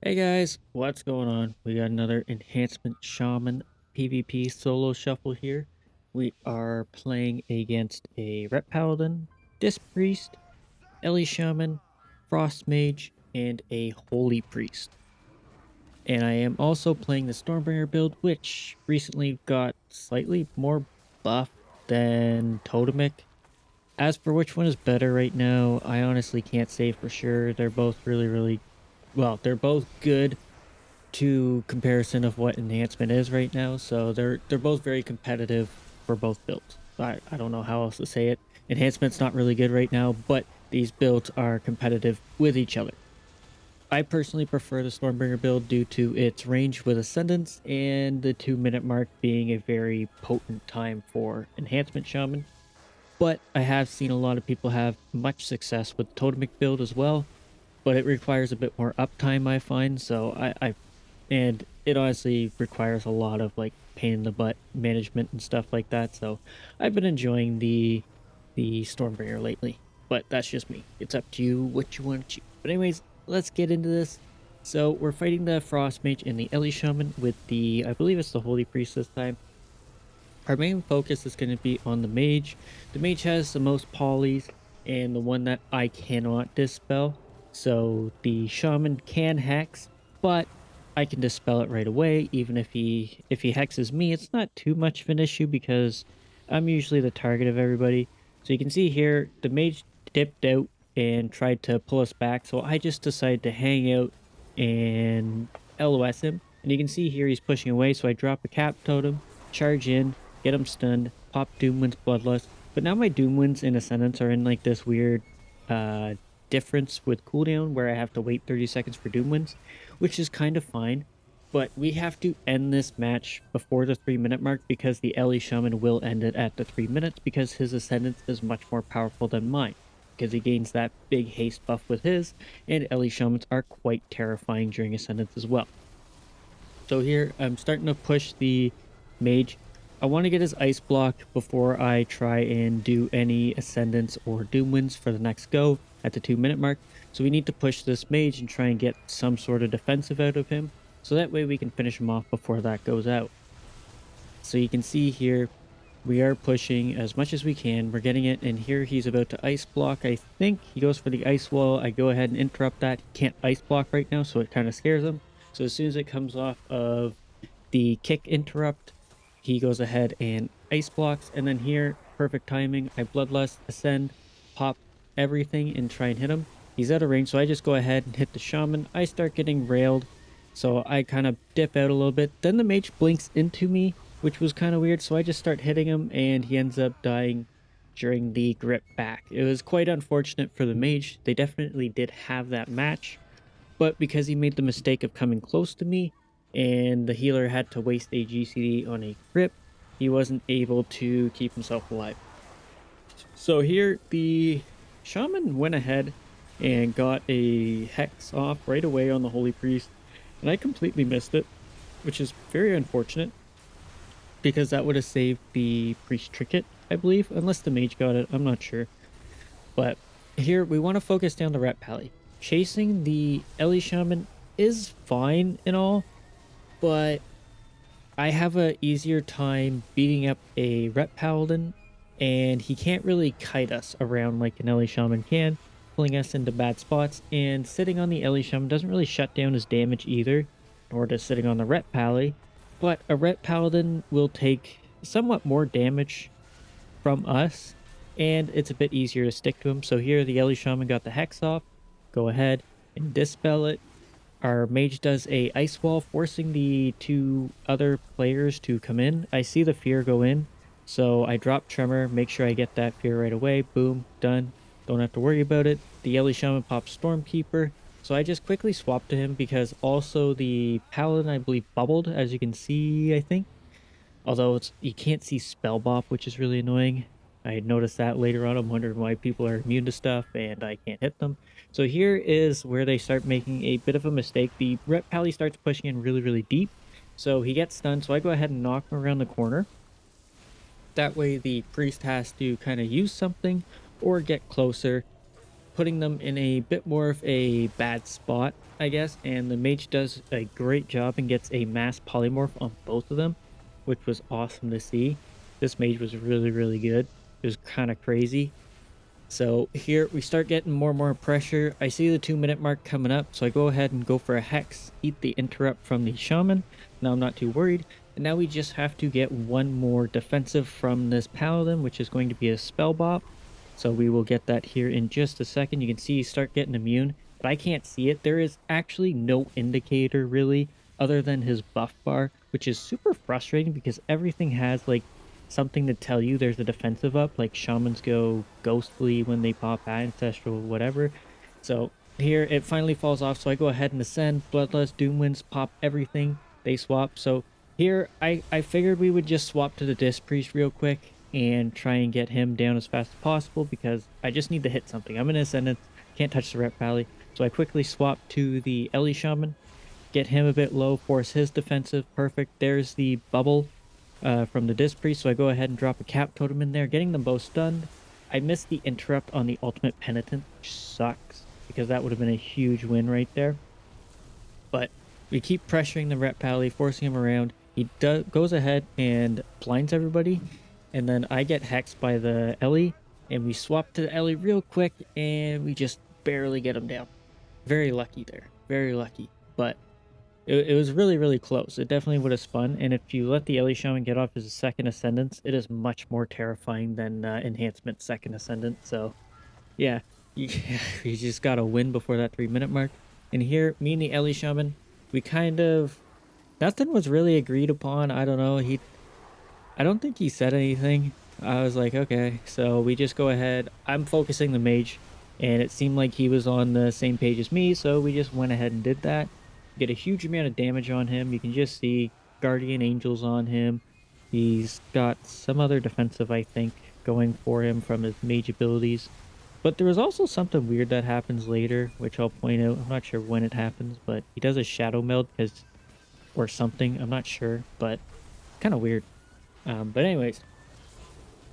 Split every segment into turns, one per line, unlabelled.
Hey guys, what's going on? We got another Enhancement Shaman PvP solo shuffle here. We are playing against a Ret Paladin, Disc Priest, Ellie Shaman, Frost Mage, and a Holy Priest. And I am also playing the Stormbringer build, which recently got slightly more buff than Totemic. As for which one is better right now, I honestly can't say for sure. They're both really well, they're both good to comparison of what enhancement is right now. So they're both very competitive for both builds. I don't know how else to say it. Enhancement's not really good right now, but these builds are competitive with each other. I personally prefer the Stormbringer build due to its range with Ascendance and the 2 minute mark being a very potent time for Enhancement Shaman. But I have seen a lot of people have much success with Totemic build as well, but it requires a bit more uptime, I find. So and it honestly requires a lot of like pain in the butt management and stuff like that. So I've been enjoying the Stormbringer lately, but that's just me. It's up to you what you want to choose. But anyways, let's get into this. So we're fighting the Frost Mage and the Ellie Shaman with the, I believe it's the Holy Priest this time. Our main focus is going to be on the Mage. The Mage has the most polys and the one that I cannot dispel. So the Shaman can hex, but I can dispel it right away. Even if he hexes me, it's not too much of an issue because I'm usually the target of everybody. So you can see here, the Mage dipped out and tried to pull us back. So I just decided to hang out and LOS him. And you can see here he's pushing away. So I drop a cap totem, charge in, get him stunned, pop Doomwind's Bloodlust. But now my Doomwinds and Ascendants are in like this weird uh difference with cooldown where I have to wait 30 seconds for Doomwinds, which is kind of fine. But we have to end this match before the 3 minute mark because the Ellie Shaman will end it at the 3 minutes because his Ascendance is much more powerful than mine. Because he gains that big haste buff with his, and Ellie Shamans are quite terrifying during Ascendance as well. So here I'm starting to push the Mage. I want to get his ice block before I try and do any Ascendants or Doomwinds for the next go at the 2 minute mark. So we need to push this Mage and try and get some sort of defensive out of him. So that way we can finish him off before that goes out. So you can see here, we are pushing as much as we can. We're getting it, and here he's about to ice block. I think he goes for the ice wall. I go ahead and interrupt that. He can't ice block right now, so it kind of scares him. So as soon as it comes off of the kick interrupt, he goes ahead and ice blocks. And then here, perfect timing. I bloodlust, ascend, pop everything, and try and hit him. He's out of range, so I just go ahead and hit the shaman. I start getting railed, so I kind of dip out a little bit. Then the mage blinks into me, which was kind of weird. So I just start hitting him and he ends up dying during the grip back. It was quite unfortunate for the mage. They definitely did have that match, but because he made the mistake of coming close to me and the healer had to waste a GCD on a grip, he wasn't able to keep himself alive. So here the shaman went ahead and got a hex off right away on the holy priest, and I completely missed it, which is very unfortunate because that would have saved the priest trinket, I believe, unless the mage got it. I'm not sure. But here we want to focus down the Ret Pally. Chasing the Ellie Shaman is fine and all, but I have a easier time beating up a Ret Paladin, and he can't really kite us around like an Ellie Shaman can, pulling us into bad spots, and sitting on the Ellie Shaman doesn't really shut down his damage either, nor does sitting on the Ret Pally. But a Ret Paladin will take somewhat more damage from us, and it's a bit easier to stick to him. So here the Ellie Shaman got the Hex off. Go ahead and dispel it. Our mage does a ice wall, forcing the two other players to come in. I see the fear go in, so I drop tremor, make sure I get that fear right away. Boom, done. Don't have to worry about it. The Ellie Shaman pops Stormkeeper, so I just quickly swapped to him because also the Paladin, I believe, bubbled, as you can see, I think. Although you can't see spell bop, which is really annoying. I noticed that later on. I'm wondering why people are immune to stuff and I can't hit them. So here is where they start making a bit of a mistake. The Ret Pally starts pushing in really deep. So he gets stunned. So I go ahead and knock him around the corner. That way the priest has to kind of use something or get closer, putting them in a bit more of a bad spot. I guess, and the mage does a great job and gets a mass polymorph on both of them, which was awesome to see. This mage was really, really good. It was kind of crazy. So here we start getting more and more pressure. I see the 2 minute mark coming up, so I go ahead and go for a hex, eat the interrupt from the shaman. Now I'm not too worried. And now we just have to get one more defensive from this paladin, which is going to be a spell bop. So we will get that here in just a second. You can see you start getting immune, but I can't see it. There is actually no indicator really other than his buff bar, which is super frustrating because everything has like something to tell you there's a defensive up, like shamans go ghostly when they pop ancestral, whatever. So here it finally falls off. So I go ahead and ascend, bloodlust, doomwinds, pop everything. They swap. So here I figured we would just swap to the disc priest real quick and try and get him down as fast as possible because I just need to hit something. I'm in ascendance, can't touch the rep valley. So I quickly swap to the Ellie shaman, get him a bit low, force his defensive. Perfect. There's the bubble from the disc priest, so I go ahead and drop a cap totem in there, getting them both stunned. I missed the interrupt on the ultimate penitent, which sucks because that would have been a huge win right there. But we keep pressuring the rep pally, forcing him around. He goes ahead and blinds everybody, and then I get hexed by the Ellie, and we swap to the Ellie real quick, and we just barely get him down. Very lucky there, very lucky. But it was really, really close. It definitely would have spun, and if you let the Ellie Shaman get off his second Ascendance, it is much more terrifying than Enhancement second Ascendant, so yeah, you, you just gotta win before that 3 minute mark. And here, me and the Ellie Shaman, we kind of... Nothing was really agreed upon, I don't know, I don't think he said anything. I was like, okay, so we just go ahead. I'm focusing the mage, and it seemed like he was on the same page as me, so we just went ahead and did that. Get a huge amount of damage on him. You can just see Guardian Angels on him. He's got some other defensive, I think, going for him from his mage abilities. But there was also something weird that happens later, which I'll point out. I'm not sure when it happens, but he does a shadow meld because, or something. I'm not sure, but kind of weird. But anyways,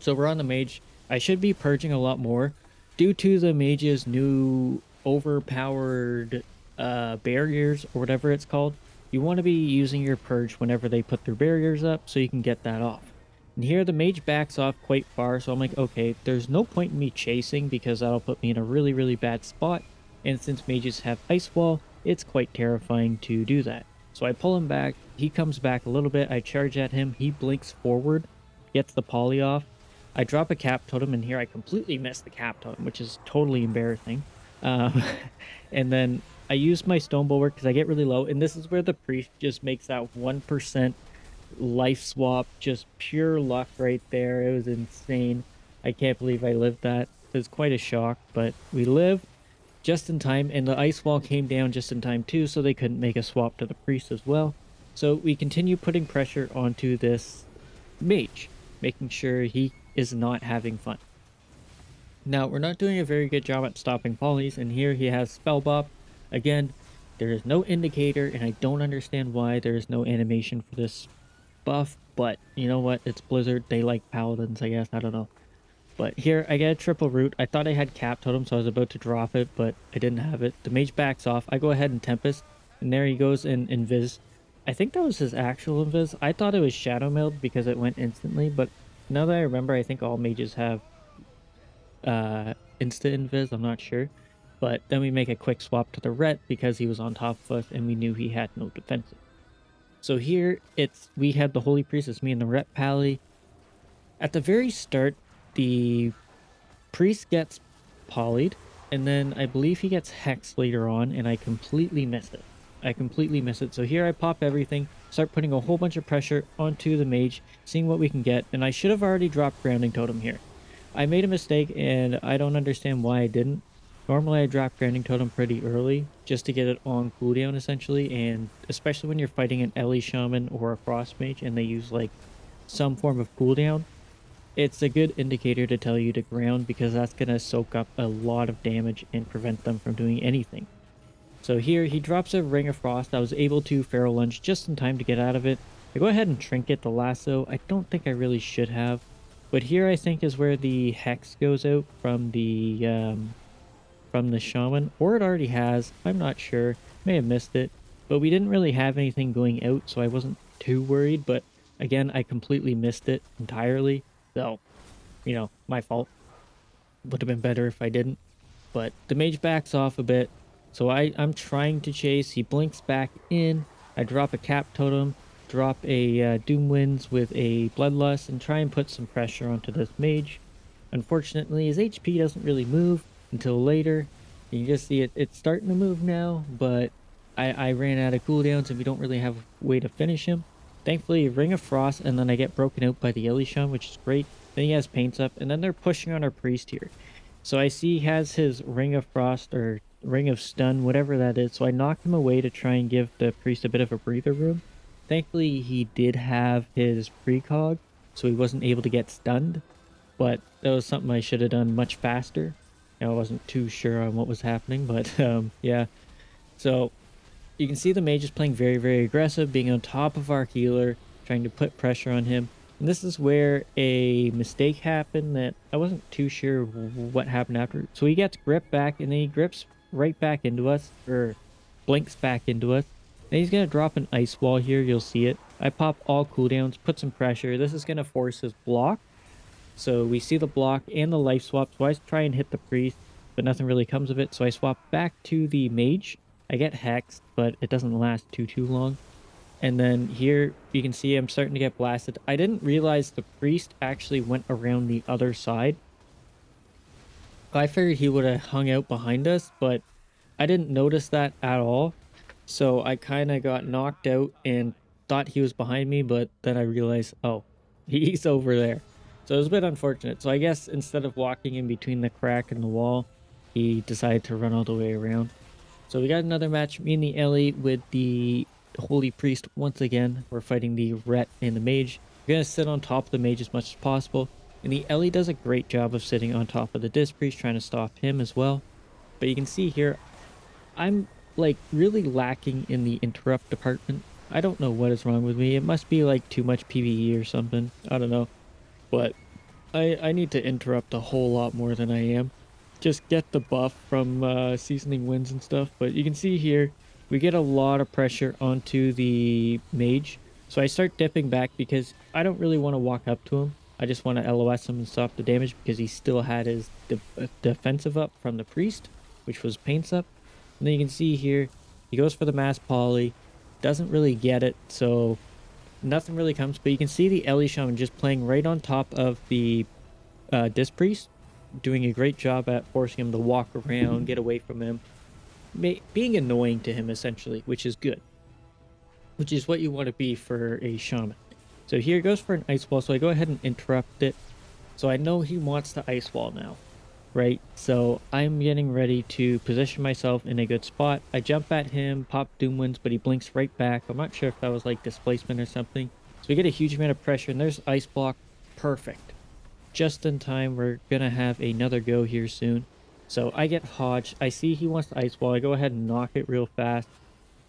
so we're on the mage. I should be purging a lot more due to the mage's new overpowered barriers or whatever it's called. You want to be using your purge whenever they put their barriers up so you can get that off. And here the mage backs off quite far, so I'm like, okay, there's no point in me chasing because that'll put me in a really, really bad spot. And since mages have ice wall, it's quite terrifying to do that. So I pull him back, he comes back a little bit, I charge at him, he blinks forward, gets the poly off. I drop a cap totem, and here I completely miss the cap totem, which is totally embarrassing. Um, and then I use my stone bulwark because I get really low, and this is where the priest just makes that 1% life swap, just pure luck right there. It was insane. I can't believe I lived that. It was quite a shock, but we live just in time, and the ice wall came down just in time too, so they couldn't make a swap to the priest as well. So we continue putting pressure onto this mage, making sure he is not having fun. Now, we're not doing a very good job at stopping polys, and here he has spell bop. Again, there is no indicator, and I don't understand why there is no animation for this buff, but you know what? It's Blizzard. They like paladins, I guess. I don't know. But here, I get a triple root. I thought I had cap totem, so I was about to drop it, but I didn't have it. The mage backs off. I go ahead and Tempest, and there he goes in Invis. I think that was his actual Invis. I thought it was Shadow Meld because it went instantly, but now that I remember, I think all mages have insta Invis. I'm not sure. But then we make a quick swap to the Ret because he was on top of us, and we knew he had no defensive. So here, we have the Holy Priest. It's me and the Ret Pally. At the very start, the priest gets polyed, and then I believe he gets hexed later on, and I completely missed it. I completely missed it. So here I pop everything, start putting a whole bunch of pressure onto the mage, seeing what we can get, and I should have already dropped Grounding Totem here. I made a mistake, and I don't understand why I didn't. Normally I drop Grounding Totem pretty early, just to get it on cooldown essentially, and especially when you're fighting an Ellie Shaman or a Frost Mage, and they use like some form of cooldown, it's a good indicator to tell you to ground because that's going to soak up a lot of damage and prevent them from doing anything. So here he drops a Ring of Frost. I was able to Feral Lunge just in time to get out of it. I go ahead and Trinket the lasso. I don't think I really should have. But here I think is where the Hex goes out from the Shaman. Or it already has. I'm not sure. may have missed it, but we didn't really have anything going out, so I wasn't too worried. But again, I completely missed it entirely. So, my fault. Would have been better if I didn't. But the mage backs off a bit. So I'm trying to chase. He blinks back in. I drop a cap totem, drop a Doom Winds with a Bloodlust, and try and put some pressure onto this mage. Unfortunately, his HP doesn't really move until later. You can just see it's starting to move now, but I ran out of cooldowns and we don't really have a way to finish him. Thankfully, Ring of Frost, and then I get broken out by the Elishan, which is great. Then he has Paints Up, and then they're pushing on our Priest here. So I see he has his Ring of Frost or Ring of Stun, whatever that is. So I knocked him away to try and give the priest a bit of a breather room. Thankfully, he did have his precog, so he wasn't able to get stunned. But that was something I should have done much faster. I wasn't too sure on what was happening, but yeah. So you can see the mage is playing very, very aggressive, being on top of our healer, trying to put pressure on him. And this is where a mistake happened that I wasn't too sure what happened after. So he gets gripped back, and then he grips right back into us, or blinks back into us. And he's going to drop an ice wall here. You'll see it. I pop all cooldowns, put some pressure. This is going to force his block. So we see the block and the life swap. So I try and hit the priest, but nothing really comes of it. So I swap back to the mage. I get hexed, but it doesn't last too long. And then here you can see I'm starting to get blasted. I didn't realize the priest actually went around the other side. I figured he would have hung out behind us, but I didn't notice that at all. So I kind of got knocked out and thought he was behind me, but then I realized, oh, he's over there. So it was a bit unfortunate. So I guess instead of walking in between the crack and the wall, he decided to run all the way around. So we got another match, me and the Ellie with the Holy Priest once again. We're fighting the Ret and the Mage. We're going to sit on top of the Mage as much as possible. And the Ellie does a great job of sitting on top of the Disc Priest, trying to stop him as well. But you can see here, I'm like really lacking in the interrupt department. I don't know what is wrong with me. It must be like too much PvE or something. I don't know. But I need to interrupt a whole lot more than I am. Just get the buff from seasoning winds and stuff. But you can see here, we get a lot of pressure onto the mage. So I start dipping back because I don't really want to walk up to him. I just want to LOS him and stop the damage because he still had his defensive up from the priest, which was Paints Up. And then you can see here, he goes for the mass poly, doesn't really get it, so nothing really comes. But you can see the Ellie Shaman just playing right on top of the Disc Priest, doing a great job at forcing him to walk around, get away from him, being annoying to him essentially, which is good, which is what you want to be for a shaman. So here goes for an ice wall, so I go ahead and interrupt it. So I know he wants the ice wall now, right? So I'm getting ready to position myself in a good spot. I jump at him, pop Doom Winds, but he blinks right back. I'm not sure if that was like displacement or something. So we get a huge amount of pressure, and there's ice block. Perfect. Just in time. We're gonna have another go here soon. So I get Hodge. I see he wants the ice wall. I go ahead and knock it real fast.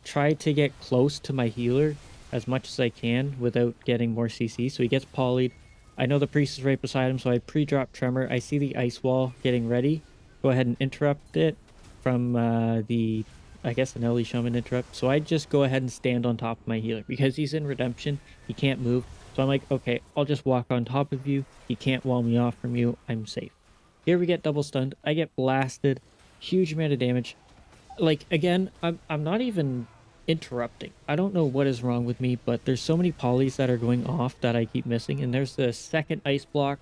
Try to get close to my healer as much as I can without getting more CC. So he gets polyed. I know the priest is right beside him, so I pre-drop Tremor. I see the ice wall getting ready. Go ahead and interrupt it from I guess an Ellie Shaman interrupt. So I just go ahead and stand on top of my healer. Because he's in Redemption, he can't move. So I'm like, okay, I'll just walk on top of you. He can't wall me off from you. I'm safe. Here we get double stunned. I get blasted. Huge amount of damage. Like, again, I'm not even interrupting. I don't know what is wrong with me, but there's so many polys that are going off that I keep missing. And there's the second ice block.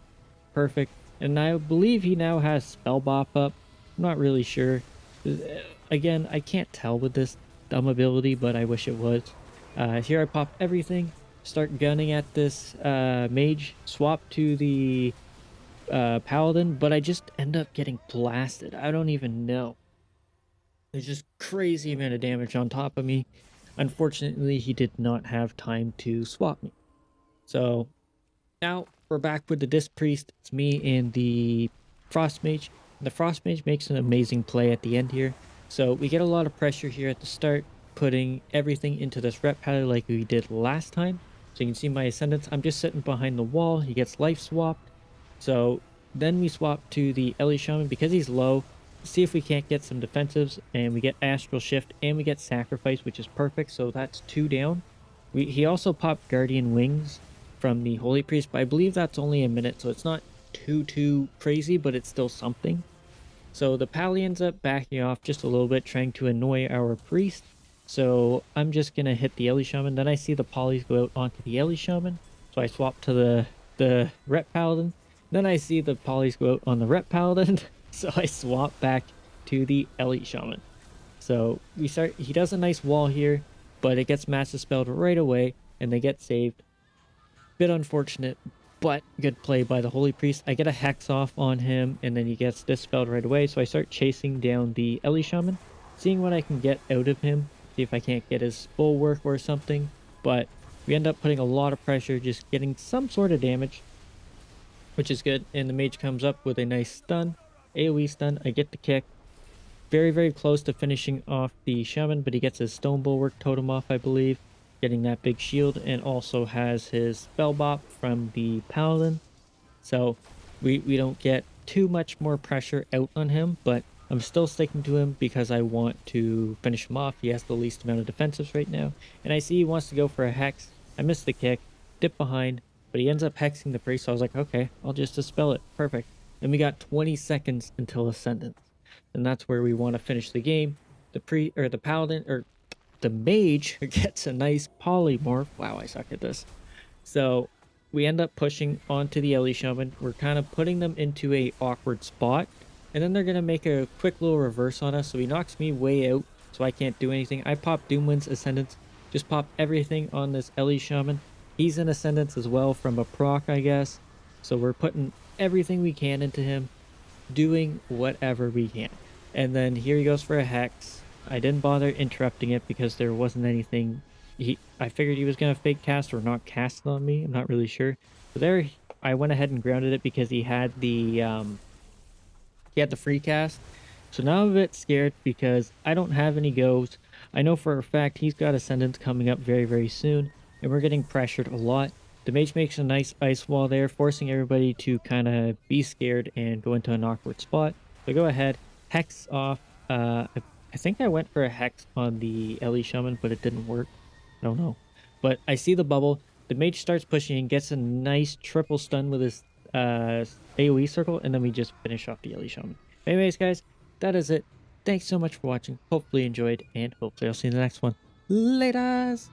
Perfect. And I believe he now has spell bop up. I'm not really sure. Again, I can't tell with this dumb ability, but I wish it was. Here I pop everything. Start gunning at this mage. Swap to the paladin, but I just end up getting blasted. I don't even know. There's just crazy amount of damage on top of me. Unfortunately, he did not have time to swap me. So now we're back with the Disc Priest. It's me and the Frost Mage. The Frost Mage makes an amazing play at the end here. So we get a lot of pressure here at the start, putting everything into this rep pattern like we did last time. So you can see my Ascendance. I'm just sitting behind the wall. He gets life swapped. So then we swap to the Ellie Shaman because he's low. see if we can't get some defensives, and we get Astral Shift and we get Sacrifice, which is perfect. So that's 2 down. He also popped Guardian Wings from the Holy Priest, but I believe that's only a minute, so it's not too crazy, but it's still something. So the pally ends up backing off just a little bit, trying to annoy our priest. So I'm just gonna hit the Ellie Shaman. Then I see the polys go out onto the Ellie Shaman. So I swap to the Rep Paladin. Then I see the polys go out on the Rep Paladin. So I swap back to the Ellie Shaman. So we start. He does a nice wall here, but it gets mass dispelled right away, and they get saved. Bit unfortunate, but good play by the Holy Priest. I get a Hex off on him, and then he gets dispelled right away. So I start chasing down the Ellie Shaman, seeing what I can get out of him, see if I can't get his bulwark or something. But we end up putting a lot of pressure, just getting some sort of damage, which is good. And the mage comes up with a nice stun, AoE stun. I get the kick. Very close to finishing off the Shaman, but he gets his Stone Bulwark totem off, I believe, getting that big shield, and also has his Spell Bop from the Paladin. So we don't get too much more pressure out on him, but I'm still sticking to him because I want to finish him off. He has the least amount of defensives right now, and I see he wants to go for a Hex. I missed the kick, dip behind, but he ends up hexing the priest, so I was like, okay, I'll just dispel it. Perfect. Then we got 20 seconds until Ascendance, and that's where we want to finish the game. The paladin, or the mage, gets a nice polymorph. Wow, I suck at this. So we end up pushing onto the Ellie Shaman. We're kind of putting them into a awkward spot, and then they're gonna make a quick little reverse on us. So he knocks me way out, so I can't do anything. I pop Doomwind's Ascendance, just pop everything on this Ellie Shaman. He's in Ascendance as well from a proc, I guess. So we're putting everything we can into him, doing whatever we can. And then here he goes for a Hex. I didn't bother interrupting it because there wasn't anything. I figured he was gonna fake cast or not cast on me. I'm not really sure. But there, I went ahead and grounded it because he had the free cast. So now I'm a bit scared because I don't have any goes. I know for a fact he's got Ascendance coming up very soon, and we're getting pressured a lot. The mage makes a nice ice wall there, forcing everybody to kind of be scared and go into an awkward spot. So go ahead, Hex off. I think I went for a Hex on the Ellie Shaman, but it didn't work. I don't know. But I see the bubble. The mage starts pushing and gets a nice triple stun with his AoE circle, and then we just finish off the Ellie Shaman. Anyways, guys, that is it. Thanks so much for watching. Hopefully you enjoyed, and hopefully I'll see you in the next one. Laters!